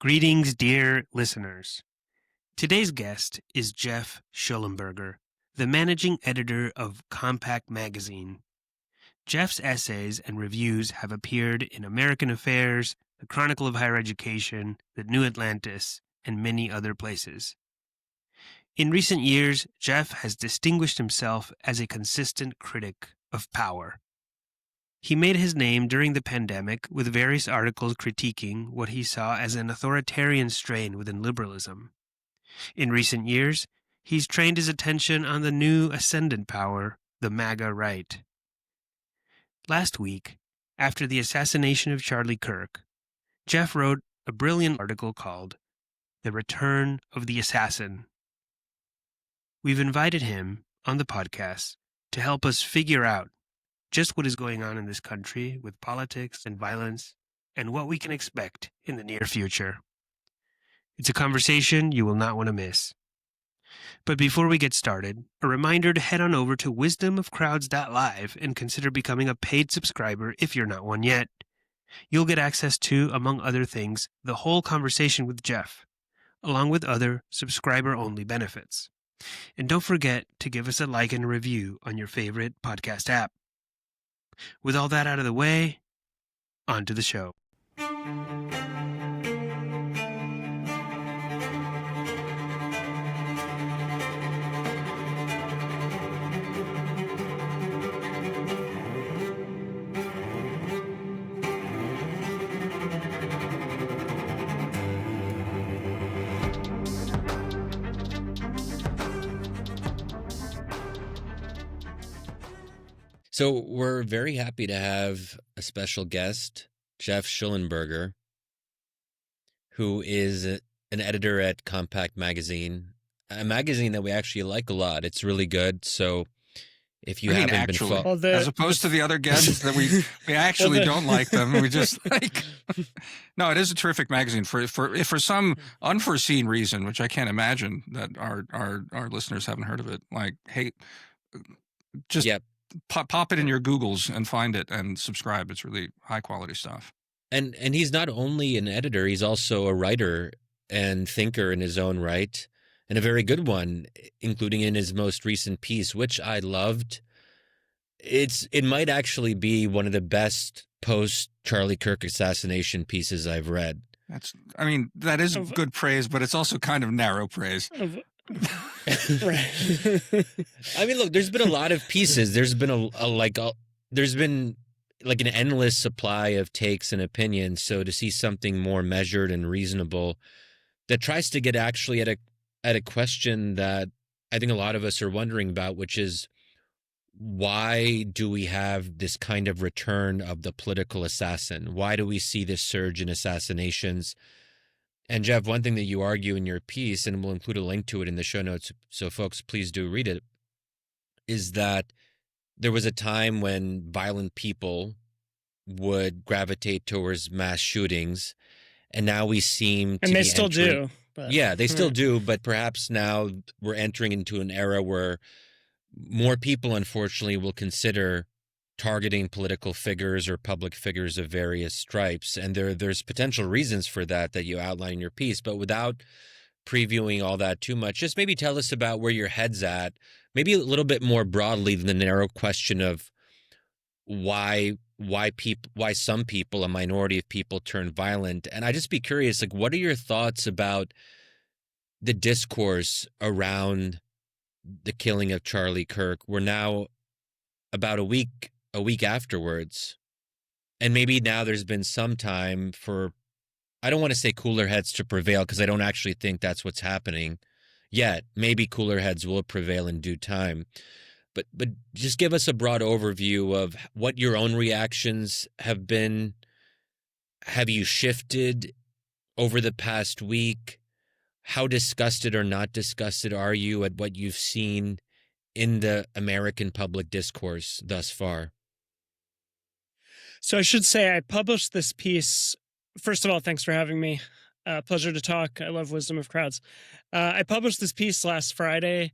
Greetings, dear listeners. Today's guest is Geoff Shullenberger, the managing editor of Compact Magazine. Geoff's essays and reviews have appeared in American Affairs, the Chronicle of Higher Education, the New Atlantis, and many other places. In recent years, Geoff has distinguished himself as a consistent critic of power. He made his name during the pandemic with various articles critiquing what he saw as an authoritarian strain within liberalism. In recent years, he's trained his attention on the new ascendant power, the MAGA right. Last week, after the assassination of Charlie Kirk, Geoff wrote a brilliant article called The Return of the Assassin. We've invited him on the podcast to help us figure out just what is going on in this country with politics and violence and what we can expect in the near future. It's a conversation you will not want to miss. But before we get started, a reminder to head on over to wisdomofcrowds.live and consider becoming a paid subscriber if you're not one yet. You'll get access to, among other things, the whole conversation with Geoff, along with other subscriber-only benefits. And don't forget to give us a like and a review on your favorite podcast app. With all that out of the way, on to the show. So we're very happy to have a special guest, Geoff Shullenberger, who is an editor at Compact Magazine, a magazine that we actually like a lot. It's really good. So if you haven't been following, as opposed to the other guests that we actually don't like them, we just like. No, it is a terrific magazine for some unforeseen reason, which I can't imagine that our listeners haven't heard of it. Like, hey, just. Yep. Pop it in your Googles and find it and subscribe. It's really high quality stuff. And he's not only an editor, he's also a writer and thinker in his own right, and a very good one, including in his most recent piece, which I loved. It might actually be one of the best post Charlie Kirk assassination pieces I've read. That is good praise, but it's also kind of narrow praise. I mean, look, there's been a lot of pieces. There's been there's been an endless supply of takes and opinions. So to see something more measured and reasonable that tries to get actually at a question that I think a lot of us are wondering about, which is why do we have this kind of return of the political assassin? Why do we see this surge in assassinations? And Geoff, one thing that you argue in your piece, and we'll include a link to it in the show notes, so folks, please do read it, is that there was a time when violent people would gravitate towards mass shootings, and now we seem to and they still do. But, yeah, they still do, but perhaps now we're entering into an era where more people, unfortunately, will consider targeting political figures or public figures of various stripes. And there's potential reasons for that you outline in your piece. But without previewing all that too much, just maybe tell us about where your head's at, maybe a little bit more broadly than the narrow question of why some people, a minority of people, turn violent. And I'd just be curious, what are your thoughts about the discourse around the killing of Charlie Kirk? We're now about a week afterwards, and maybe now there's been some time for, I don't want to say cooler heads to prevail, because I don't actually think that's what's happening yet. Maybe cooler heads will prevail in due time. But just give us a broad overview of what your own reactions have been. Have you shifted over the past week? How disgusted or not disgusted are you at what you've seen in the American public discourse thus far? So I should say I published this piece. First of all, thanks for having me. Pleasure to talk. I love Wisdom of Crowds. I published this piece last Friday,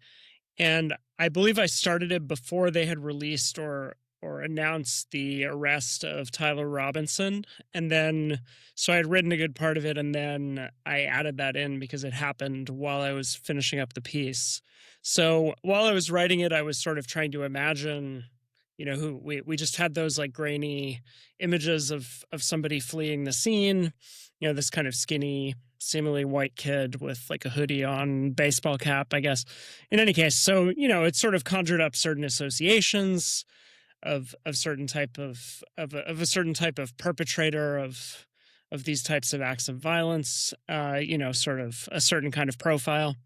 and I believe I started it before they had released or or announce the arrest of Tyler Robinson. And then, so I had written a good part of it, and then I added that in because it happened while I was finishing up the piece. So while I was writing it, I was sort of trying to imagine, who we just had those like grainy images of somebody fleeing the scene, this kind of skinny, seemingly white kid with like a hoodie on, baseball cap, I guess. In any case, so, it sort of conjured up certain associations of certain type of a certain type of perpetrator of these types of acts of violence, sort of a certain kind of profile.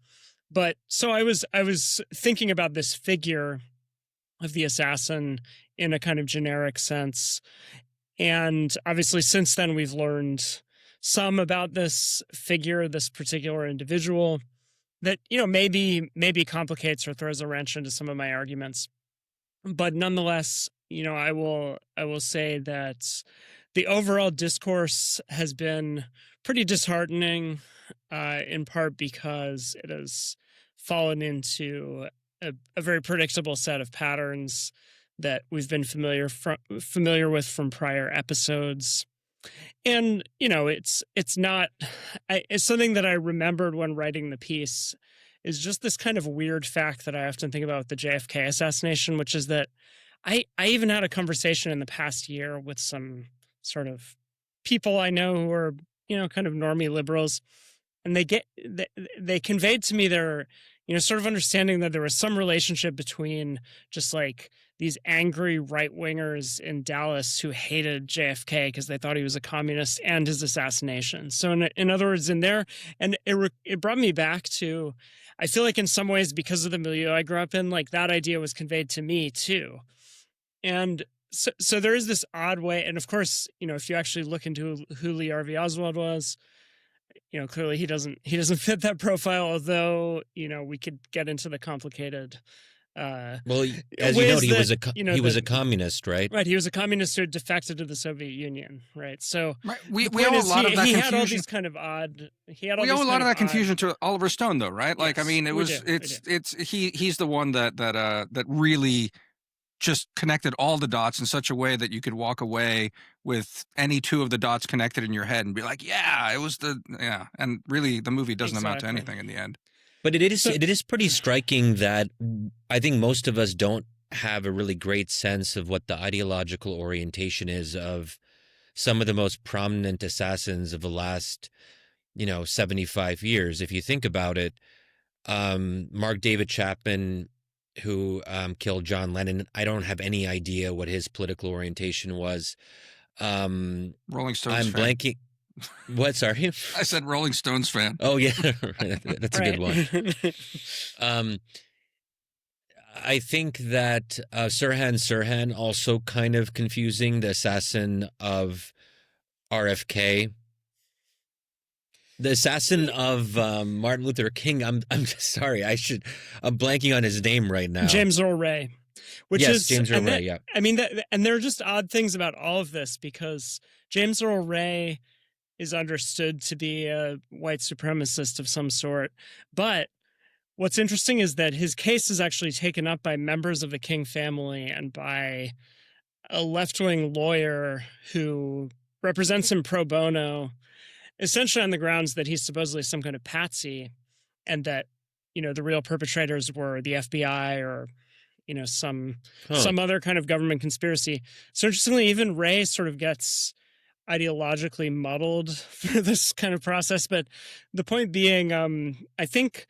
But so I was thinking about this figure of the assassin in a kind of generic sense. And obviously since then we've learned some about this figure, this particular individual that, maybe complicates or throws a wrench into some of my arguments. But nonetheless, I will say that the overall discourse has been pretty disheartening, in part because it has fallen into a very predictable set of patterns that we've been familiar with from prior episodes. And, it's not, it's something that I remembered when writing the piece is just this kind of weird fact that I often think about with the JFK assassination, which is that I even had a conversation in the past year with some sort of people I know who are, kind of normie liberals, and they conveyed to me their, sort of understanding that there was some relationship between just like these angry right-wingers in Dallas who hated JFK because they thought he was a communist and his assassination. So in other words, in there, and it brought me back to, I feel like in some ways, because of the milieu I grew up in, like that idea was conveyed to me too. And so there is this odd way, and of course, if you actually look into who Lee Harvey Oswald was, clearly he doesn't fit that profile, although, we could get into the complicated well, as you know, he was a communist, right? Right, he was a communist who had defected to the Soviet Union, right? So right. We owe a lot of that he confusion. had all these kind of odd. We owe a lot of that confusion to Oliver Stone, though, right? Like, Yes, I mean, he's the one that really just connected all the dots in such a way that you could walk away with any two of the dots connected in your head and be like, yeah, it was and really the movie doesn't amount to anything in the end. But it is pretty striking that I think most of us don't have a really great sense of what the ideological orientation is of some of the most prominent assassins of the last, 75 years. If you think about it, Mark David Chapman, who killed John Lennon, I don't have any idea what his political orientation was. Rolling Stones I'm fan. blanking. What? Sorry? I said Rolling Stones fan. Oh, yeah. That's a good one. I think that Sirhan also kind of confusing, the assassin of RFK. The assassin of Martin Luther King. I'm sorry. I'm blanking on his name right now. James Earl Ray. James Earl Ray. Yeah. I mean, and there are just odd things about all of this because James Earl Ray is understood to be a white supremacist of some sort, but what's interesting is that his case is actually taken up by members of the King family and by a left-wing lawyer who represents him pro bono, essentially on the grounds that he's supposedly some kind of patsy and that, the real perpetrators were the FBI or, some other kind of government conspiracy. So interestingly, even Ray sort of gets ideologically muddled for this kind of process. But the point being, I think,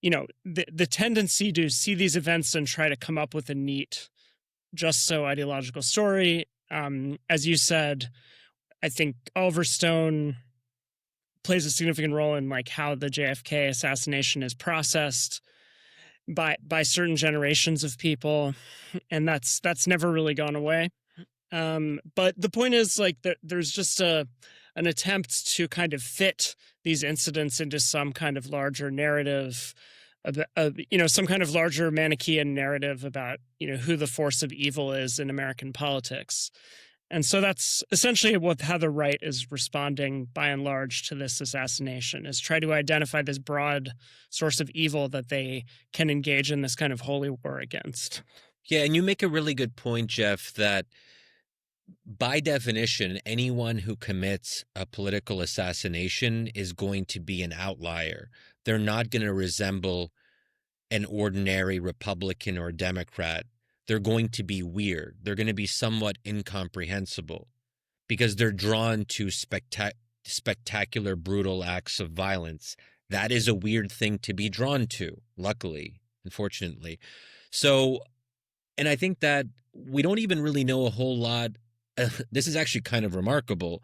the tendency to see these events and try to come up with a neat, just so ideological story. As you said, I think Oliver Stone plays a significant role in like how the JFK assassination is processed by certain generations of people, and that's never really gone away. But the point is like there's just an attempt to kind of fit these incidents into some kind of larger narrative, some kind of larger Manichaean narrative about who the force of evil is in American politics. And so that's essentially how the right is responding, by and large, to this assassination, is try to identify this broad source of evil that they can engage in this kind of holy war against. Yeah, and you make a really good point, Geoff, that by definition, anyone who commits a political assassination is going to be an outlier. They're not going to resemble an ordinary Republican or Democrat. They're going to be weird. They're going to be somewhat incomprehensible because they're drawn to spectacular, brutal acts of violence. That is a weird thing to be drawn to, luckily, unfortunately. So, and I think that we don't even really know a whole lot. This is actually kind of remarkable.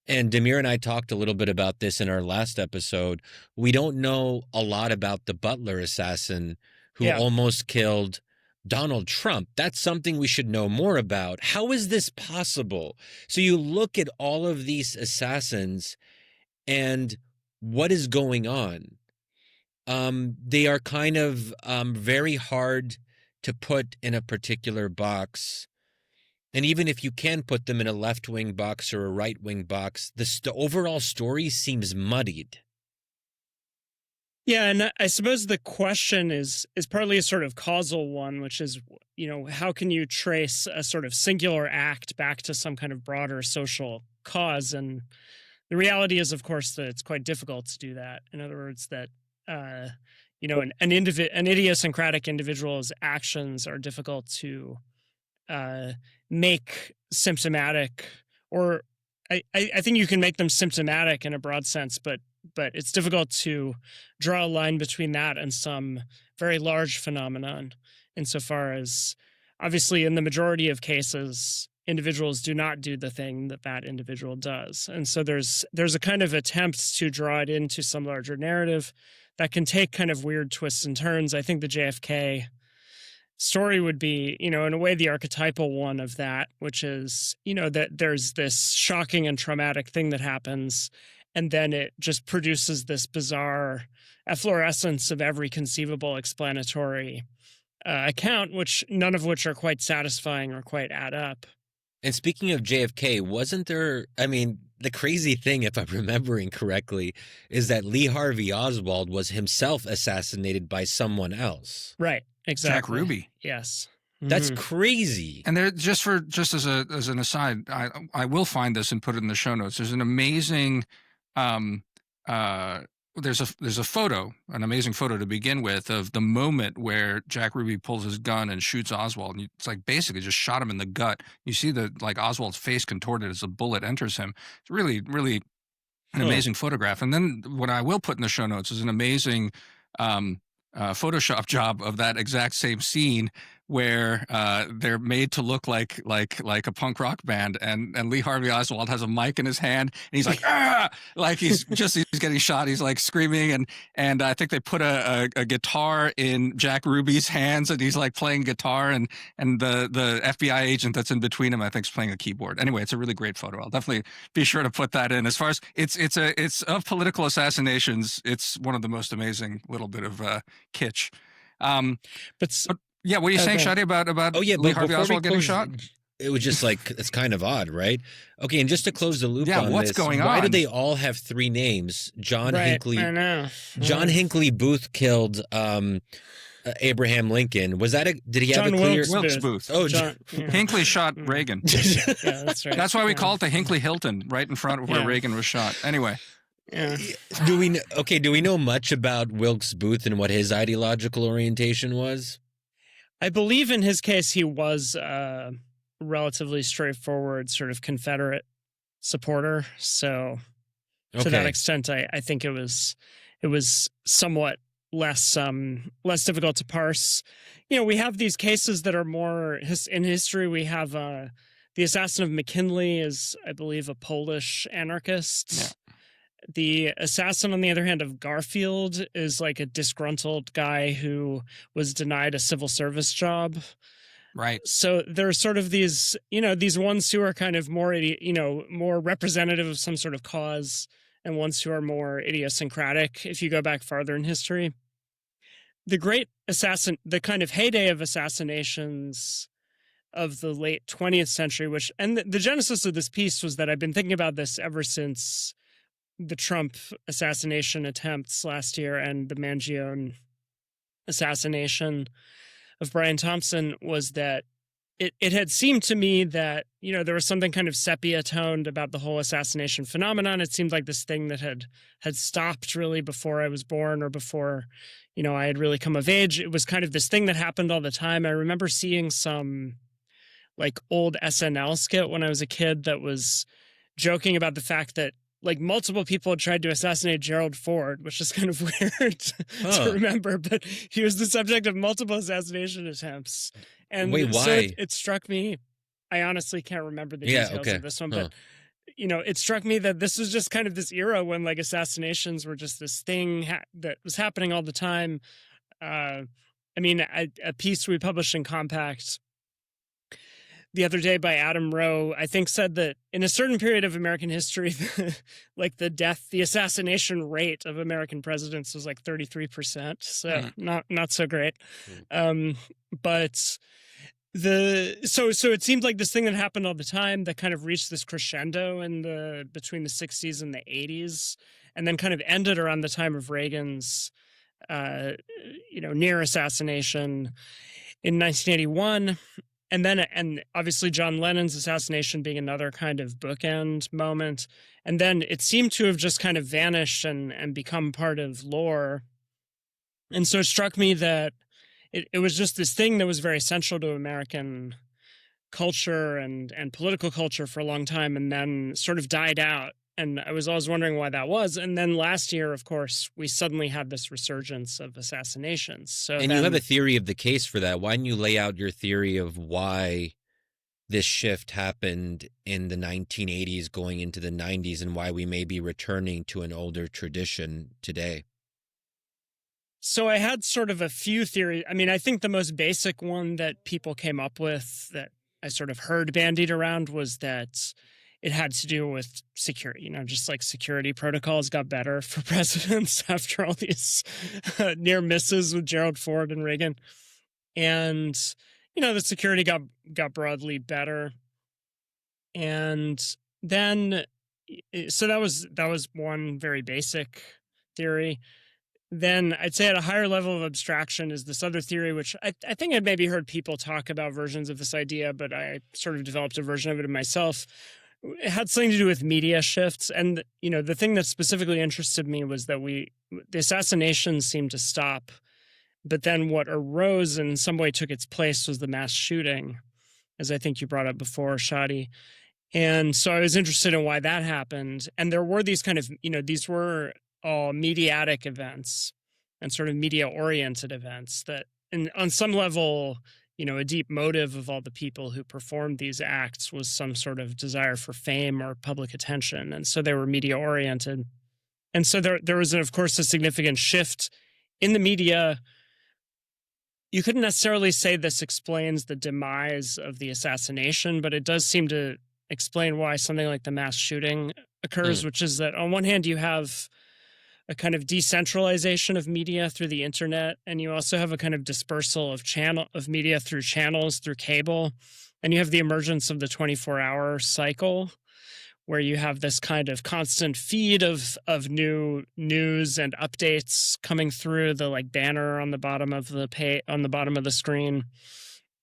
And Damir and I talked a little bit about this in our last episode. We don't know a lot about the Butler assassin who almost killed Donald Trump. That's something we should know more about. How is this possible? So you look at all of these assassins and what is going on? They are kind of very hard to put in a particular box. And even if you can put them in a left-wing box or a right-wing box, the overall story seems muddied. Yeah, and I suppose the question is partly a sort of causal one, which is, how can you trace a sort of singular act back to some kind of broader social cause? And the reality is, of course, that it's quite difficult to do that. In other words, that an idiosyncratic individual's actions are difficult to make symptomatic, or I think you can make them symptomatic in a broad sense, but it's difficult to draw a line between that and some very large phenomenon, insofar as obviously in the majority of cases, individuals do not do the thing that individual does. And so there's a kind of attempt to draw it into some larger narrative that can take kind of weird twists and turns. I think the JFK story would be, in a way, the archetypal one of that, which is, that there's this shocking and traumatic thing that happens, and then it just produces this bizarre efflorescence of every conceivable explanatory account, none of which are quite satisfying or quite add up. And speaking of JFK, wasn't there, the crazy thing, if I'm remembering correctly, is that Lee Harvey Oswald was himself assassinated by someone else. Right. Exactly. Jack Ruby. Yes. That's crazy. And there, just as an aside, I will find this and put it in the show notes. There's an amazing, there's a photo, an amazing photo to begin with, of the moment where Jack Ruby pulls his gun and shoots Oswald. And it's like basically just shot him in the gut. You see Oswald's face contorted as a bullet enters him. It's really, really an amazing photograph. And then what I will put in the show notes is an amazing Photoshop job of that exact same scene where they're made to look like a punk rock band, and Lee Harvey Oswald has a mic in his hand and he's like, ah! Like he's getting shot. He's like screaming, and I think they put a guitar in Jack Ruby's hands and he's like playing guitar, and the FBI agent that's in between him, I think, is playing a keyboard. Anyway, it's a really great photo. I'll definitely be sure to put that in. As far as it's of political assassinations, it's one of the most amazing little bit of kitsch. But yeah, what are you saying, Shadi, about Lee Harvey Oswald getting shot? It was just like, it's kind of odd, right? Okay, and just to close the loop on what's this, going on? Why do they all have three names? John Hinckley. I know. John Hinckley Booth killed Abraham Lincoln. Was that did he have John a clear? Wilkes Booth. Oh, Hinckley shot Reagan. Yeah, that's right. That's why we call it the Hinckley Hilton, right in front of where Reagan was shot. Anyway. Yeah. Do we know much about Wilkes Booth and what his ideological orientation was? I believe in his case he was a relatively straightforward sort of Confederate supporter. So to that extent, I think it was somewhat less difficult to parse. We have these cases that are more in history. We have the assassin of McKinley is, I believe, a Polish anarchist. Yeah. The assassin, on the other hand, of Garfield is like a disgruntled guy who was denied a civil service job. Right. So there are sort of these ones who are kind of more, more representative of some sort of cause, and ones who are more idiosyncratic if you go back farther in history. The the kind of heyday of assassinations of the late 20th century, and the genesis of this piece was that I've been thinking about this ever since the Trump assassination attempts last year and the Mangione assassination, of Brian Thompson was that it had seemed to me that, there was something kind of sepia toned about the whole assassination phenomenon. It seemed like this thing that had stopped really before I was born or before, I had really come of age. It was kind of this thing that happened all the time. I remember seeing some like old SNL skit when I was a kid that was joking about the fact that like multiple people had tried to assassinate Gerald Ford, which is kind of weird to remember, but he was the subject of multiple assassination attempts. And wait, why? So it struck me. I honestly can't remember the details of this one, but it struck me that this was just kind of this era when like assassinations were just this thing that was happening all the time. A piece we published in Compact the other day by Adam Rowe, I think, said that in a certain period of American history, like the assassination rate of American presidents was like 33%. So not so great. But so it seemed like this thing that happened all the time that kind of reached this crescendo between the 60s and the 80s, and then kind of ended around the time of Reagan's near assassination in 1981. And obviously John Lennon's assassination being another kind of bookend moment. And then it seemed to have just kind of vanished and become part of lore. And so it struck me that it was just this thing that was very central to American culture and political culture for a long time, and then sort of died out. And I was always wondering why that was. And then last year, of course, we suddenly had this resurgence of assassinations. And you have a theory of the case for that. Why don't you lay out your theory of why this shift happened in the 1980s going into the 90s and why we may be returning to an older tradition today? So I had sort of a few theories. I mean, I think the most basic one that people came up with that I sort of heard bandied around was that it had to do with security, just like security protocols got better for presidents after all these near misses with Gerald Ford and Reagan. And, the security got broadly better. And then, so that was one very basic theory. Then I'd say at a higher level of abstraction is this other theory, which I think I'd maybe heard people talk about versions of this idea, but I sort of developed a version of it myself. It had something to do with media shifts. And, the thing that specifically interested me was that the assassinations seemed to stop. But then what arose and in some way took its place was the mass shooting, as I think you brought up before, Shadi. And so I was interested in why that happened. And there were these kind of, these were all mediatic events and sort of media-oriented events that, on some level, a deep motive of all the people who performed these acts was some sort of desire for fame or public attention. And so they were media-oriented. And so there was, of course, a significant shift in the media. You couldn't necessarily say this explains the demise of the assassination, but it does seem to explain why something like the mass shooting occurs, which is that on one hand, you have a kind of decentralization of media through the internet, and you also have a kind of dispersal of media through channels, through cable, and you have the emergence of the 24-hour cycle, where you have this kind of constant feed of new news and updates coming through the like banner on the bottom of the screen.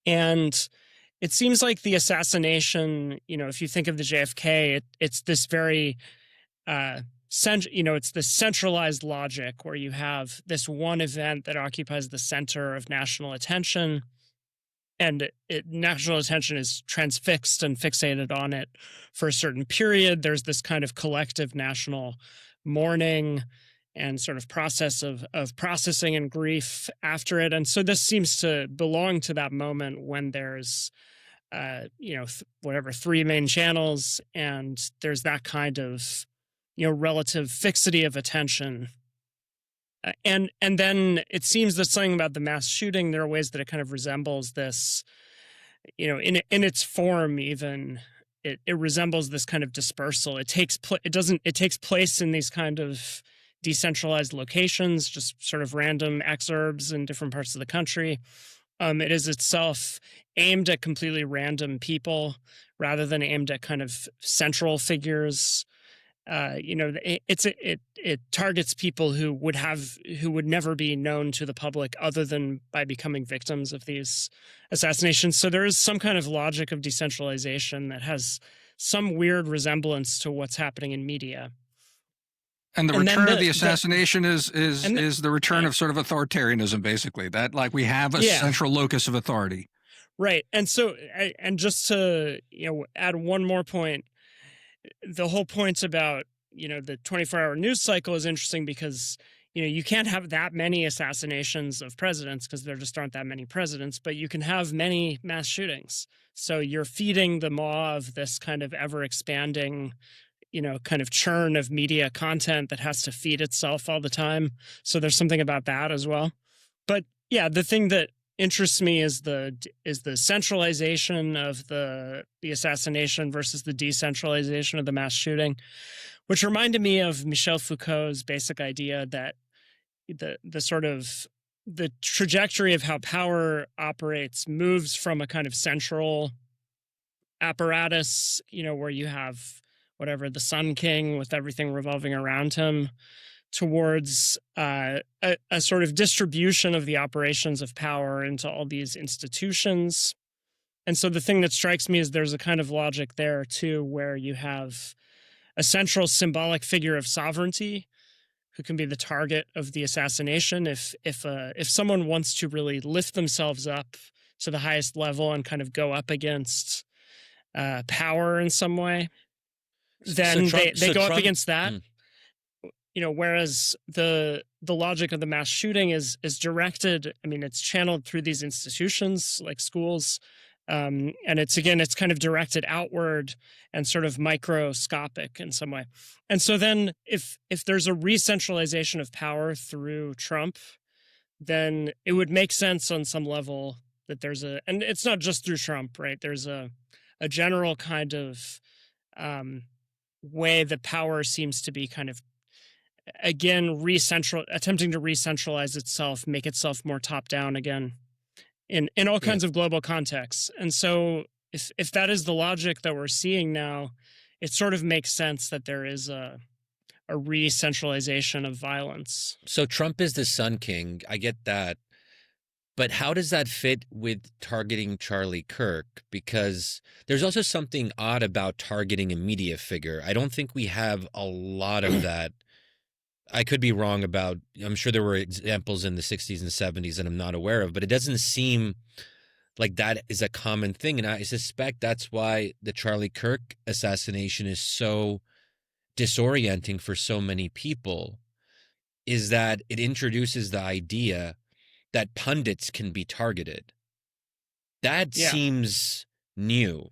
And it seems like the assassination, if you think of the JFK, it's this very it's the centralized logic where you have this one event that occupies the center of national attention, and national attention is transfixed and fixated on it for a certain period. There's this kind of collective national mourning and sort of process of processing and grief after it. And so this seems to belong to that moment when there's, three main channels, and there's that kind of relative fixity of attention. And then it seems that something about the mass shooting, there are ways that it kind of resembles this, in its form even, it resembles this kind of dispersal. It takes place in these kind of decentralized locations, just sort of random exurbs in different parts of the country. It is itself aimed at completely random people rather than aimed at kind of central figures. it targets people who would never be known to the public other than by becoming victims of these assassinations. So there is some kind of logic of decentralization that has some weird resemblance to what's happening in media. And the return of the assassination is the return of sort of authoritarianism, basically. That like we have a central locus of authority. Right. And so, and just to, add one more point, the whole point about, the 24-hour news cycle is interesting because, you can't have that many assassinations of presidents because there just aren't that many presidents, but you can have many mass shootings. So you're feeding the maw of this kind of ever expanding, kind of churn of media content that has to feed itself all the time. So there's something about that as well. But yeah, the thing that interests me is the centralization of the assassination versus the decentralization of the mass shooting, which reminded me of Michel Foucault's basic idea that the sort of the trajectory of how power operates moves from a kind of central apparatus, where you have whatever, the Sun King with everything revolving around him, towards a sort of distribution of the operations of power into all these institutions. And so the thing that strikes me is there's a kind of logic there, too, where you have a central symbolic figure of sovereignty who can be the target of the assassination if someone wants to really lift themselves up to the highest level and kind of go up against power in some way. Then they go up against that, whereas the logic of the mass shooting is directed. I mean, it's channeled through these institutions like schools, and it's kind of directed outward and sort of microscopic in some way. And so then, if there's a re-centralization of power through Trump, then it would make sense on some level that and it's not just through Trump, right? There's a general kind of way that power seems to be kind of, again, attempting to re-centralize itself, make itself more top-down again in all kinds of global contexts. And so if that is the logic that we're seeing now, it sort of makes sense that there is a re-centralization of violence. So Trump is the Sun King. I get that. But how does that fit with targeting Charlie Kirk? Because there's also something odd about targeting a media figure. I don't think we have a lot of that. I could be wrong about, I'm sure there were examples in the 60s and 70s that I'm not aware of, but it doesn't seem like that is a common thing. And I suspect that's why the Charlie Kirk assassination is so disorienting for so many people, is that it introduces the idea that pundits can be targeted. That seems new.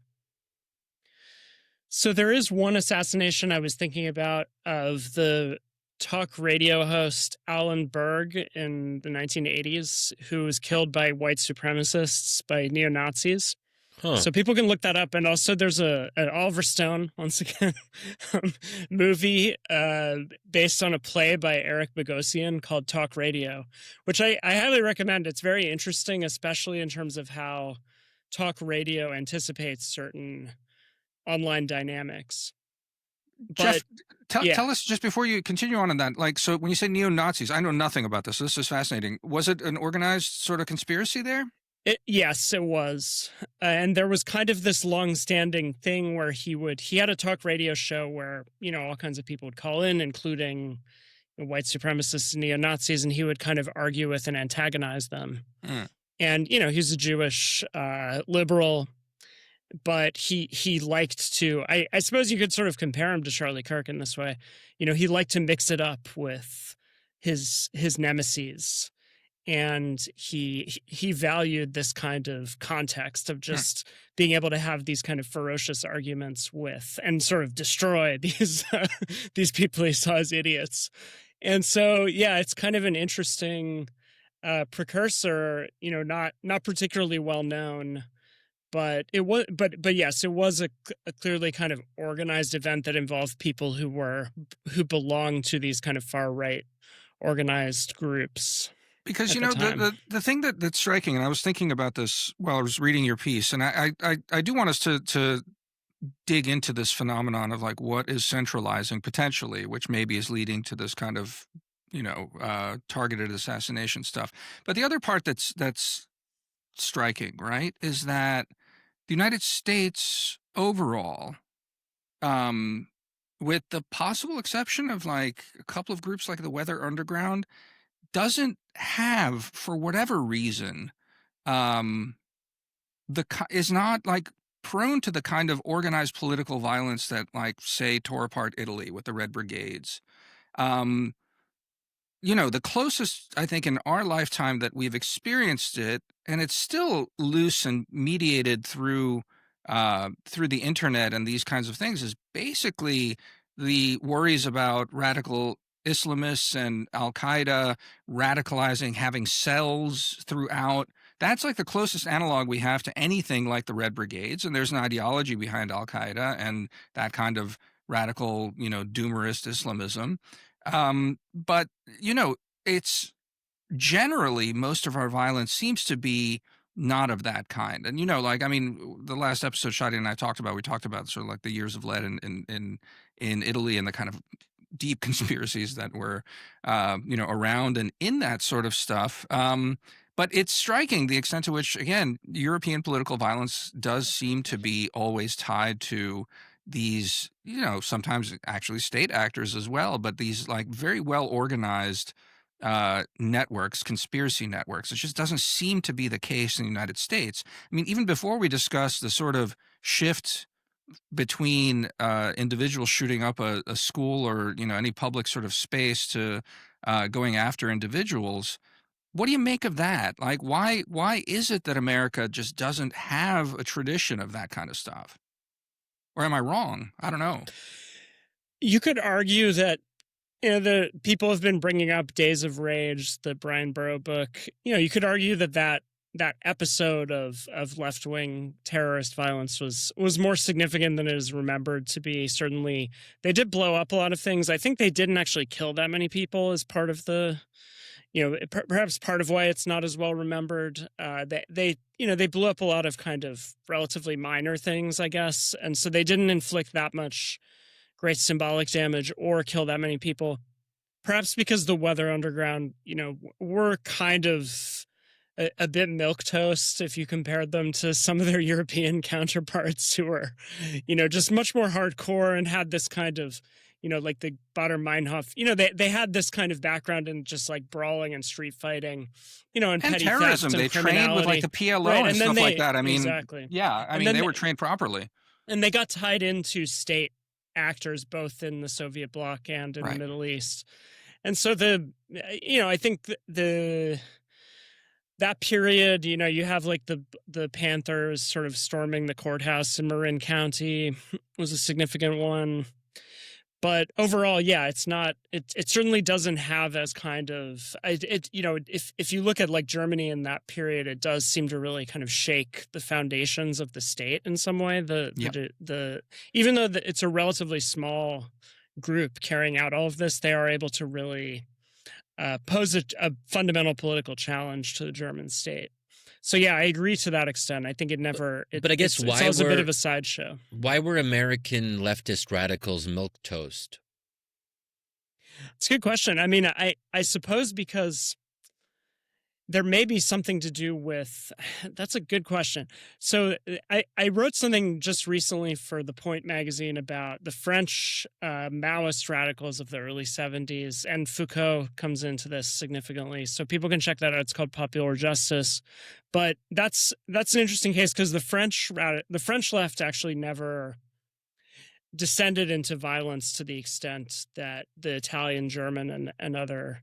So there is one assassination I was thinking about of the talk radio host Alan Berg in the 1980s, who was killed by white supremacists, by neo-Nazis. Huh. So people can look that up. And also there's an Oliver Stone, once again, movie based on a play by Eric Bogosian called Talk Radio, which I highly recommend. It's very interesting, especially in terms of how talk radio anticipates certain online dynamics. But Jeff, tell us, just before you continue on that, like, so when you say neo-Nazis, I know nothing about this. This is fascinating. Was it an organized sort of conspiracy there? Yes, it was. And there was kind of this long-standing thing where he had a talk radio show where, all kinds of people would call in, including white supremacists and neo-Nazis, and he would kind of argue with and antagonize them. And, he's a Jewish liberal, but he liked to, I suppose you could sort of compare him to Charlie Kirk in this way. He liked to mix it up with his nemeses. And he valued this kind of context of just being able to have these kind of ferocious arguments with and sort of destroy these people he saw as idiots. And so, it's kind of an interesting precursor, not particularly well known, but it was, but yes, it was a clearly kind of organized event that involved people who belonged to these kind of far right organized groups. Because, the thing that's striking, and I was thinking about this while I was reading your piece, and I do want us to dig into this phenomenon of like what is centralizing potentially, which maybe is leading to this kind of, targeted assassination stuff. But the other part that's striking, right, is that the United States overall, with the possible exception of like a couple of groups like the Weather Underground, doesn't have, for whatever reason, is not like prone to the kind of organized political violence that, like, say, tore apart Italy with the Red Brigades. The closest, I think, in our lifetime that we've experienced it, and it's still loose and mediated through the internet and these kinds of things, is basically the worries about radical Islamists and Al Qaeda radicalizing, having cells throughout. That's like the closest analog we have to anything like the Red Brigades, and there's an ideology behind Al Qaeda and that kind of radical, doomerist Islamism. But it's generally, most of our violence seems to be not of that kind. And the last episode Shadi and I talked about, we talked about sort of like the years of lead in Italy and the kind of deep conspiracies that were around and in that sort of stuff. But it's striking the extent to which, again, European political violence does seem to be always tied to these, sometimes actually state actors as well, but these like very well organized networks, conspiracy networks. It just doesn't seem to be the case in the United States. I mean, even before we discuss the sort of shift between individuals shooting up a school or any public sort of space to going after individuals, what do you make of that? Like, why is it that America just doesn't have a tradition of that kind of stuff? Or am I wrong? I don't know. You could argue that the people have been bringing up Days of Rage, the Brian Burrow book. You could argue that episode of left-wing terrorist violence was more significant than it is remembered to be. Certainly, they did blow up a lot of things. I think they didn't actually kill that many people as part of the, perhaps part of why it's not as well remembered. They blew up a lot of kind of relatively minor things, I guess, and so they didn't inflict that much great symbolic damage or kill that many people. Perhaps because the Weather Underground, were kind of a bit milquetoast if you compared them to some of their European counterparts who were, just much more hardcore and had this kind of, like the Baader Meinhof, they had this kind of background in just like brawling and street fighting, and petty terrorism. Theft and they trained with like the PLO and stuff like that. I mean, exactly. Yeah, I mean, they were trained properly. And they got tied into state actors both in the Soviet bloc and in the Middle East. And so I think that period, you have like the Panthers sort of storming the courthouse in Marin County was a significant one. But overall, yeah, it's not. It certainly doesn't have as kind of if you look at like Germany in that period, it does seem to really kind of shake the foundations of the state in some way. Even though it's a relatively small group carrying out all of this, they are able to really pose a fundamental political challenge to the German state. So yeah, I agree to that extent. I think but I guess it's also a bit of a sideshow. Why were American leftist radicals milquetoast? It's a good question. I mean, I suppose because there may be something to do with. That's a good question. So I wrote something just recently for The Point magazine about the French Maoist radicals of the early 70s, and Foucault comes into this significantly. So people can check that out. It's called Popular Justice. But that's an interesting case because the French left actually never descended into violence to the extent that the Italian, German, and other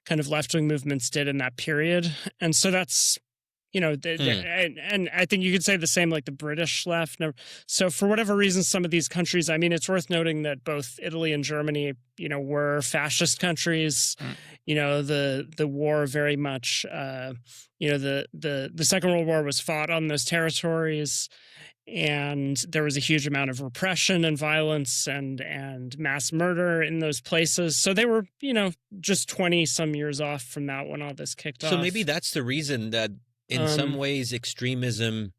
kind of left-wing movements did in that period. And so that's, and I think you could say the same like the British left. So for whatever reason, some of these countries, I mean, it's worth noting that both Italy and Germany, were fascist countries. The war very much, the Second World War was fought on those territories. And there was a huge amount of repression and violence and mass murder in those places. So they were, just 20 some years off from that when all this kicked off. So maybe that's the reason that in some ways extremism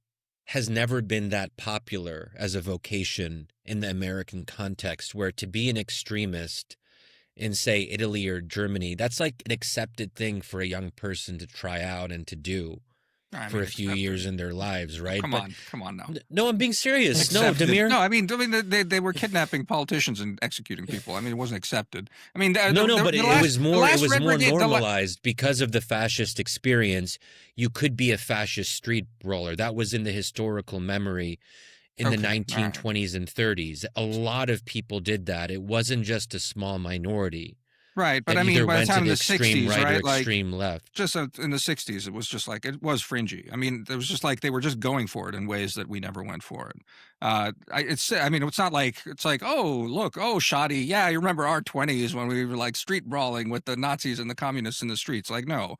has never been that popular as a vocation in the American context, where to be an extremist in, say, Italy or Germany, that's like an accepted thing for a young person to try out and to do for a few years in their lives, right? Come on now. No, I'm being serious. Accepted. No, Damir. No, I mean they were kidnapping politicians and executing people. I mean, it wasn't accepted. I mean, But it was more normalized because of the fascist experience. You could be a fascist street brawler. That was in the historical memory in the 1920s and 30s. A lot of people did that. It wasn't just a small minority. Right, but I mean, by the time in the extreme 60s, right, right, or extreme left. Just in the 60s, it was just like, it was fringy. I mean, it was just like they were just going for it in ways that we never went for it. It's not like, it's like, oh, look, oh, Shadi, yeah, you remember our 20s when we were like street brawling with the Nazis and the communists in the streets. Like, no,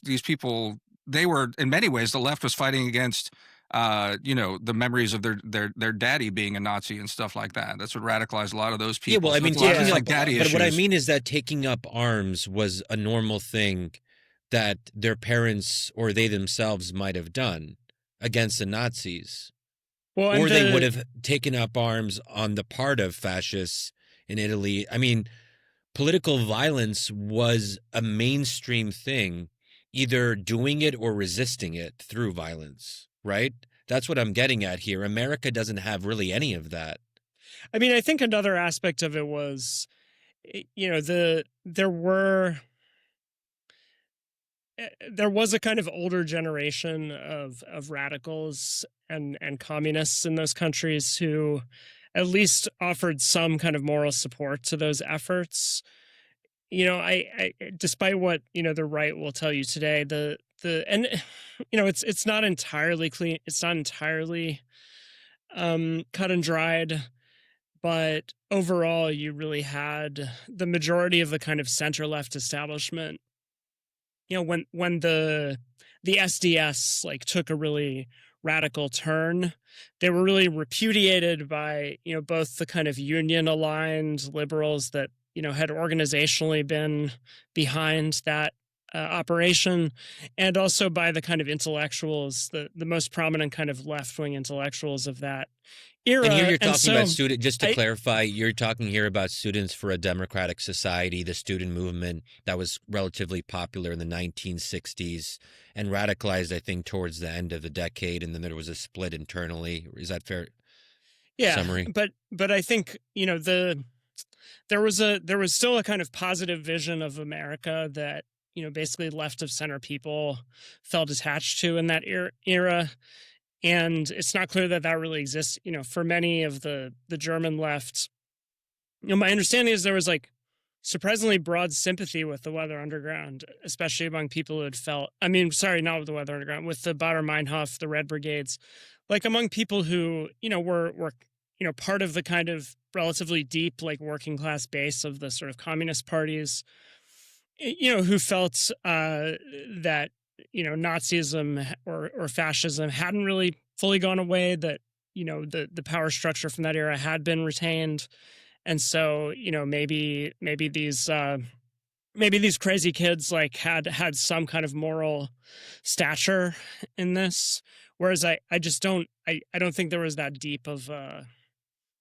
these people, they were, in many ways, the left was fighting against the memories of their daddy being a Nazi and stuff like that. That's what radicalized a lot of those people. Yeah, well, I mean, daddy but issues. what I mean is that taking up arms was a normal thing that their parents or they themselves might have done against the Nazis. Well, or they would have taken up arms on the part of fascists in Italy. I mean, political violence was a mainstream thing, either doing it or resisting it through violence. Right? That's what I'm getting at here. America doesn't have really any of that. I mean, I think another aspect of it was, there was a kind of older generation of radicals and communists in those countries who at least offered some kind of moral support to those efforts. I despite what the right will tell you today, it's not entirely clean. It's not entirely cut and dried, but overall, you really had the majority of the kind of center left establishment. When the SDS like took a really radical turn, they were really repudiated by both the kind of union aligned liberals that had organizationally been behind that operation, and also by the kind of intellectuals, the most prominent kind of left-wing intellectuals of that era. And here you're talking about students, just to clarify, you're talking here about Students for a Democratic Society, the student movement that was relatively popular in the 1960s and radicalized, I think, towards the end of the decade, and then there was a split internally. Is that fair? Yeah, summary? But I think there was still a kind of positive vision of America that basically left of center people felt attached to in that era. And it's not clear that really exists, for many of the German left. My understanding is there was like surprisingly broad sympathy with the Weather Underground, especially among people who had felt, not with the Weather Underground, with the Baader Meinhof, the Red Brigades, like among people who, were part of the kind of relatively deep, like working class base of the sort of communist parties, who felt that, Nazism or fascism hadn't really fully gone away, that, the power structure from that era had been retained. And so, maybe these crazy kids like had some kind of moral stature in this. Whereas I don't think there was that deep of a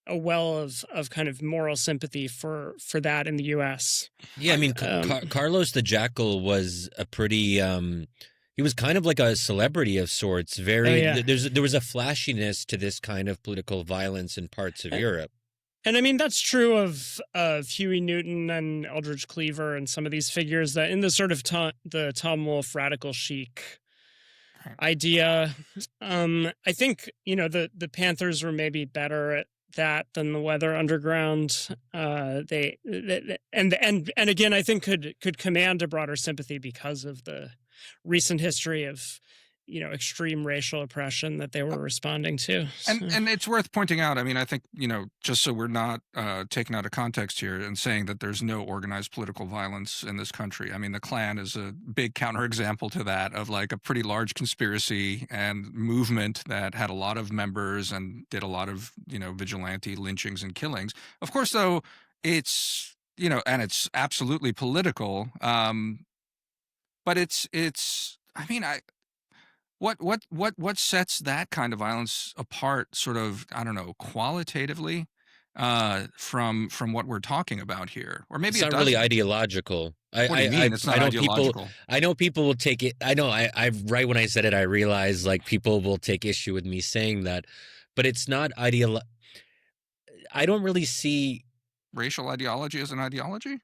well of kind of moral sympathy for that in the U.S. Yeah, I mean, Carlos the Jackal was a pretty. He was kind of like a celebrity of sorts. There was a flashiness to this kind of political violence in parts of Europe. And I mean, that's true of Huey Newton and Eldridge Cleaver and some of these figures that in the sort of the Tom Wolfe radical chic idea. I think the Panthers were maybe better at that than the Weather Underground. They again, I think could command a broader sympathy because of the recent history of extreme racial oppression that they were responding to. And it's worth pointing out, I mean, I think, just so we're not taken out of context here and saying that there's no organized political violence in this country. I mean, the Klan is a big counterexample to that, of like a pretty large conspiracy and movement that had a lot of members and did a lot of, vigilante lynchings and killings. Of course, though, it's, and it's absolutely political. But it's, What sets that kind of violence apart, sort of, I don't know, qualitatively, from what we're talking about here? Or maybe It's it not really doesn't. ideological. What do you mean it's not I know people. ideological? I know people will take it. I know. I right when I said it, I realized like people will take issue with me saying that, but it's not ideal. I don't really see. Racial ideology as an ideology?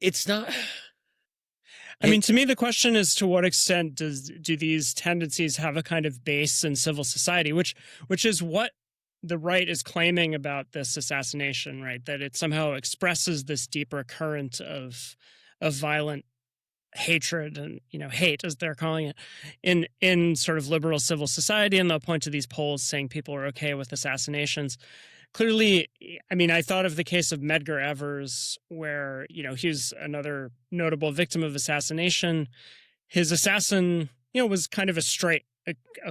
It's not. I mean, to me, the question is to what extent do these tendencies have a kind of base in civil society, which is what the right is claiming about this assassination, right? That it somehow expresses this deeper current of violent hatred and hate, as they're calling it, in sort of liberal civil society, and they'll point to these polls saying people are okay with assassinations. Clearly, I mean, I thought of the case of Medgar Evers, where he was another notable victim of assassination. His assassin, was kind of a straight,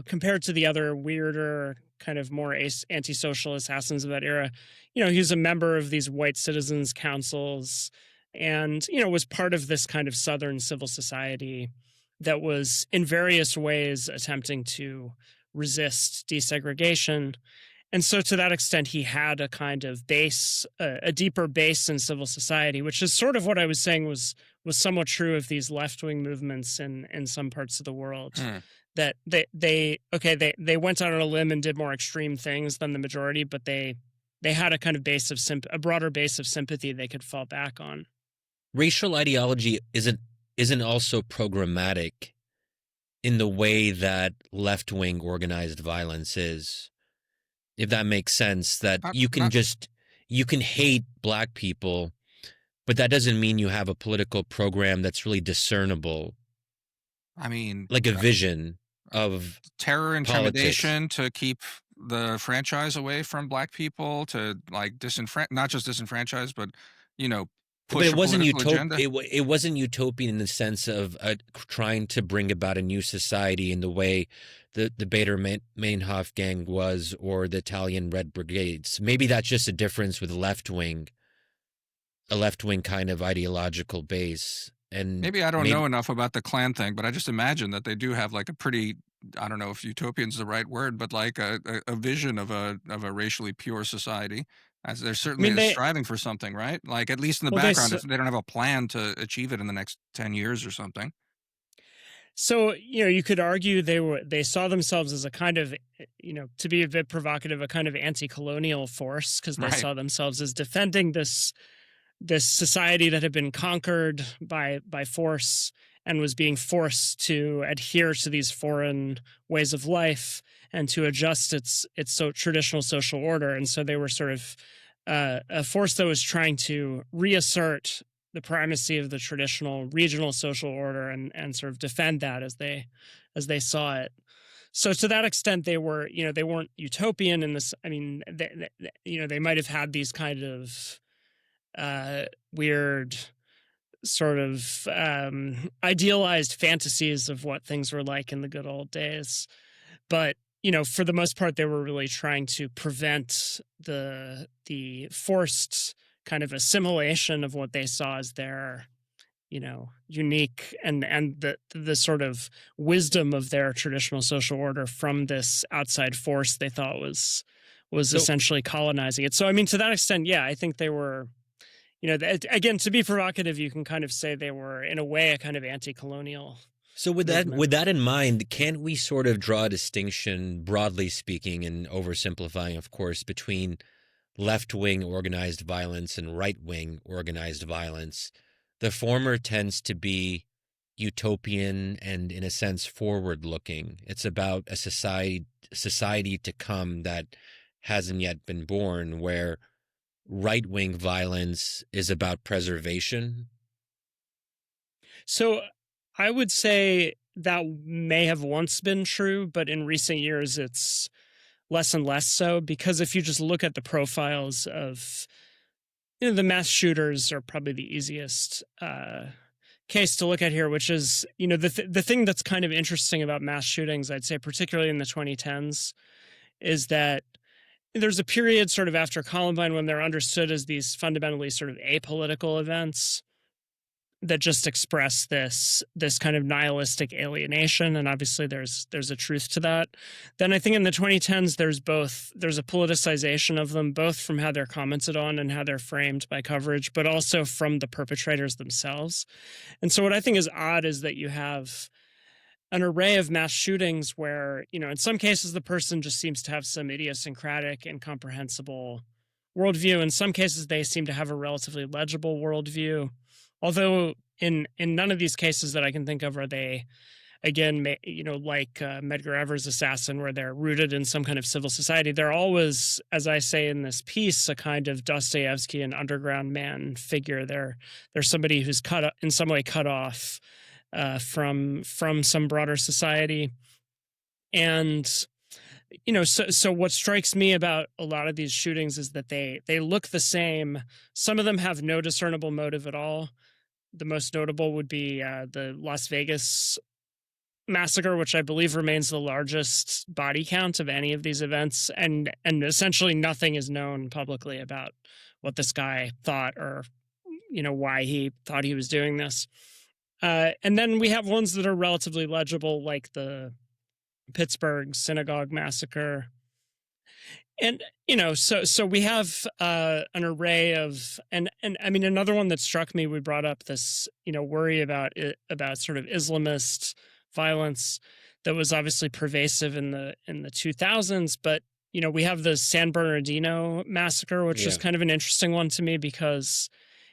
compared to the other weirder, kind of more antisocial assassins of that era. He was a member of these white citizens councils, and was part of this kind of Southern civil society that was in various ways attempting to resist desegregation. And so to that extent, he had a kind of base, a deeper base in civil society, which is sort of what I was saying was somewhat true of these left-wing movements in some parts of the world. That they went out on a limb and did more extreme things than the majority, but they had a kind of base of a broader base of sympathy they could fall back on. Racial ideology isn't also programmatic in the way that left-wing organized violence is. If that makes sense, that you can hate black people, but that doesn't mean you have a political program that's really discernible. I mean, like a vision of terror, intimidation politics. to keep the franchise away from black people, to like not just disenfranchise, but push But it a wasn't political agenda. It wasn't utopian in the sense of trying to bring about a new society in the way the Baader Meinhof gang was, or the Italian Red Brigades. Maybe that's just a difference with a left wing kind of ideological base. And maybe I don't know enough about the Klan thing, but I just imagine that they do have like a pretty, I don't know if utopian is the right word, but like a vision of a racially pure society. As they're certainly striving for something, right? Like at least in the background, if they don't have a plan to achieve it in the next 10 years or something. So, you could argue they saw themselves as a kind of, to be a bit provocative, a kind of anti-colonial force, because they saw themselves as defending this society that had been conquered by force and was being forced to adhere to these foreign ways of life and to adjust its traditional social order. And so they were sort of a force that was trying to reassert the primacy of the traditional regional social order and sort of defend that as they saw it. So to that extent, they were, they weren't utopian in this. I mean, they might have had these kind of weird sort of idealized fantasies of what things were like in the good old days. But, for the most part, they were really trying to prevent the forced kind of assimilation of what they saw as their, unique and the sort of wisdom of their traditional social order from this outside force they thought was essentially colonizing it. So, I mean, to that extent, yeah, I think they were, again, to be provocative, you can kind of say they were, in a way, a kind of anti-colonial. So with that in mind, can't we sort of draw a distinction, broadly speaking, and oversimplifying, of course, between left-wing organized violence and right-wing organized violence? The former tends to be utopian and, in a sense, forward-looking. It's about a society to come that hasn't yet been born, where right-wing violence is about preservation. So I would say that may have once been true, but in recent years it's less and less so, because if you just look at the profiles of the mass shooters are probably the easiest case to look at here, which is, the thing that's kind of interesting about mass shootings, I'd say particularly in the 2010s, is that there's a period sort of after Columbine when they're understood as these fundamentally sort of apolitical events that just express this kind of nihilistic alienation, and obviously there's a truth to that. Then I think in the 2010s there's a politicization of them, both from how they're commented on and how they're framed by coverage, but also from the perpetrators themselves. And so what I think is odd is that you have an array of mass shootings where, in some cases the person just seems to have some idiosyncratic, incomprehensible worldview. In some cases they seem to have a relatively legible worldview. Although in none of these cases that I can think of are they, again, like Medgar Evers' assassin, where they're rooted in some kind of civil society. They're always, as I say in this piece, a kind of Dostoevsky and underground man figure. They're somebody who's in some way cut off from some broader society. And so what strikes me about a lot of these shootings is that they look the same. Some of them have no discernible motive at all. The most notable would be the Las Vegas massacre, which I believe remains the largest body count of any of these events, and essentially nothing is known publicly about what this guy thought or why he thought he was doing this. And then we have ones that are relatively legible, like the Pittsburgh synagogue massacre. And, so we have an array of, and I mean, another one that struck me, we brought up this, worry about sort of Islamist violence that was obviously pervasive in the 2000s. But, we have the San Bernardino massacre, which is kind of an interesting one to me because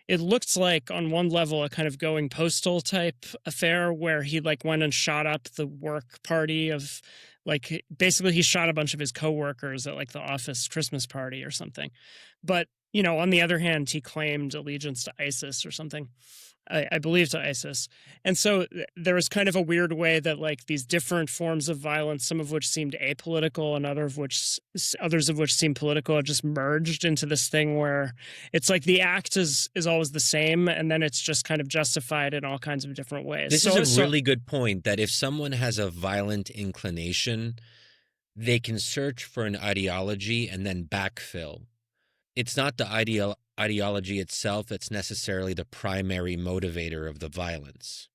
it looked like on one level a kind of going postal type affair where he went and shot up the work party of basically he shot a bunch of his coworkers at the office Christmas party or something. But, on the other hand, he claimed allegiance to ISIS or something. I believe to ISIS. And so there was kind of a weird way that these different forms of violence, some of which seemed apolitical and others of which seemed political, have just merged into this thing where it's the act is always the same, and then it's just kind of justified in all kinds of different ways. This is a really good point, that if someone has a violent inclination, they can search for an ideology and then backfill. It's not the ideology itself that's necessarily the primary motivator of the violence.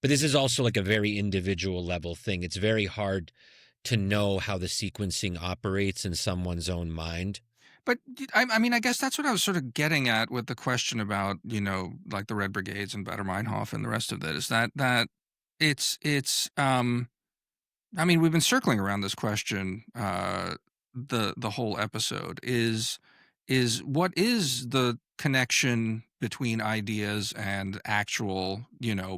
But this is also a very individual level thing. It's very hard to know how the sequencing operates in someone's own mind. But I mean, I guess that's what I was sort of getting at with the question about, the Red Brigades and Baader Meinhof and the rest of that, is that it's I mean, we've been circling around this question the whole episode is what is the connection between ideas and actual,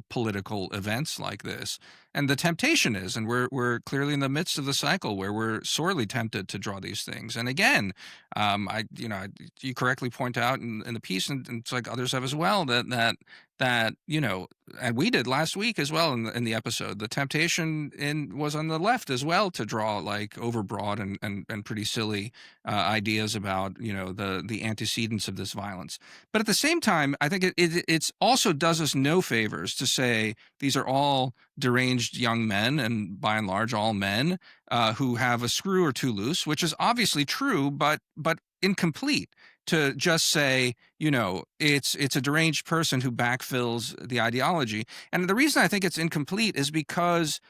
political events like this? And the temptation is, and we're clearly in the midst of the cycle where we're sorely tempted to draw these things. And again, you correctly point out in the piece, and it's others have as well, that and we did last week as well in the episode, the temptation was on the left as well to draw overbroad and pretty silly ideas about the antecedents of this violence. But at the same time, I think it's also does us no favors to say these are all deranged young men, and by and large all men who have a screw or two loose, which is obviously true, but incomplete. To just say, it's a deranged person who backfills the ideology. And the reason I think it's incomplete is because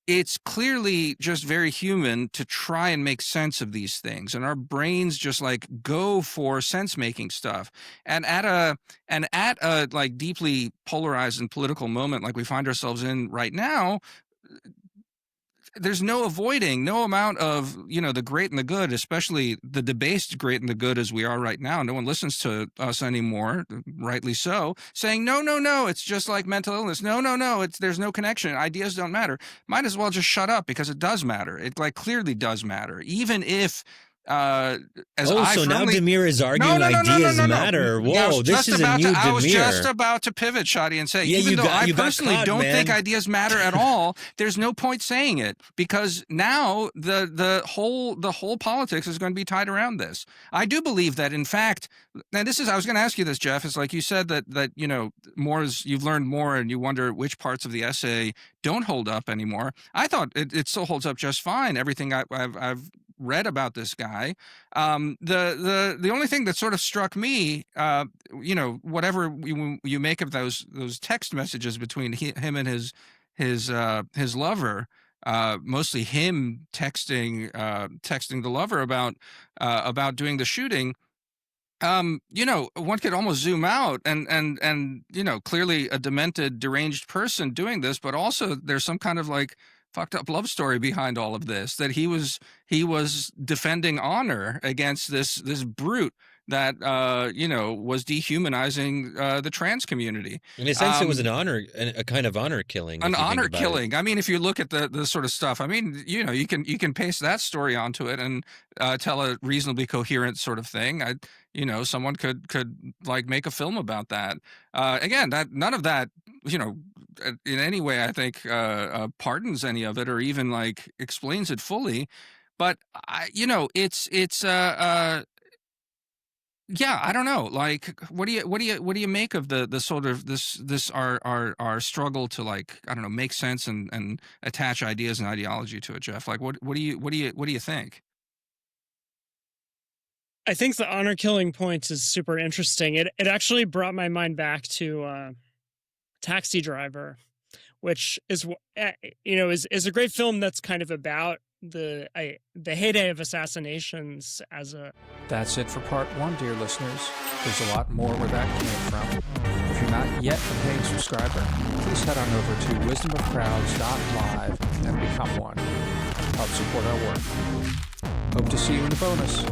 it's clearly just very human to try and make sense of these things. And our brains just go for sense-making stuff. And at a deeply polarized and political moment like we find ourselves in right now, there's no avoiding, no amount of, the great and the good, especially the debased great and the good as we are right now. No one listens to us anymore, rightly so, saying, no, it's just like mental illness. No, there's no connection. Ideas don't matter. Might as well just shut up because it does matter. It clearly does matter. Even if now Damir is arguing ideas matter. Whoa, this is a new Damir. I was just about to pivot, Shadi, and say, even though I personally don't think ideas matter at all, there's no point saying it, because now the whole politics is going to be tied around this. I do believe that, in fact, and I was going to ask you this, Geoff, is you said that more is, you've learned more and you wonder which parts of the essay don't hold up anymore. I thought it still holds up just fine. Everything I've read about this guy. The only thing that sort of struck me, whatever you make of those text messages between him and his lover, mostly him texting the lover about doing the shooting. One could almost zoom out and clearly a demented, deranged person doing this, but also there's some kind of like fucked up love story behind all of this, that he was defending honor against this brute that was dehumanizing the trans community. In a sense, it was a kind of honor killing. An honor killing. I mean, if you look at the sort of stuff, I mean, you can paste that story onto it and tell a reasonably coherent sort of thing. Someone could like make a film about that. Again, that none of that, in any way, I think, pardons any of it or even like explains it fully. But yeah, I don't know. Like, what do you make of the sort of this our struggle to, like, I don't know, make sense and attach ideas and ideology to it, Geoff? Like, what do you think? I think the honor killing point is super interesting. It actually brought my mind back to Taxi Driver, which is is a great film that's kind of about the heyday of assassinations as a. That's it for part 1, dear listeners. There's a lot more where that came from. If you're not yet a paying subscriber, please head on over to wisdomofcrowds.live and become one. Help support our work. Hope to see you in the bonus.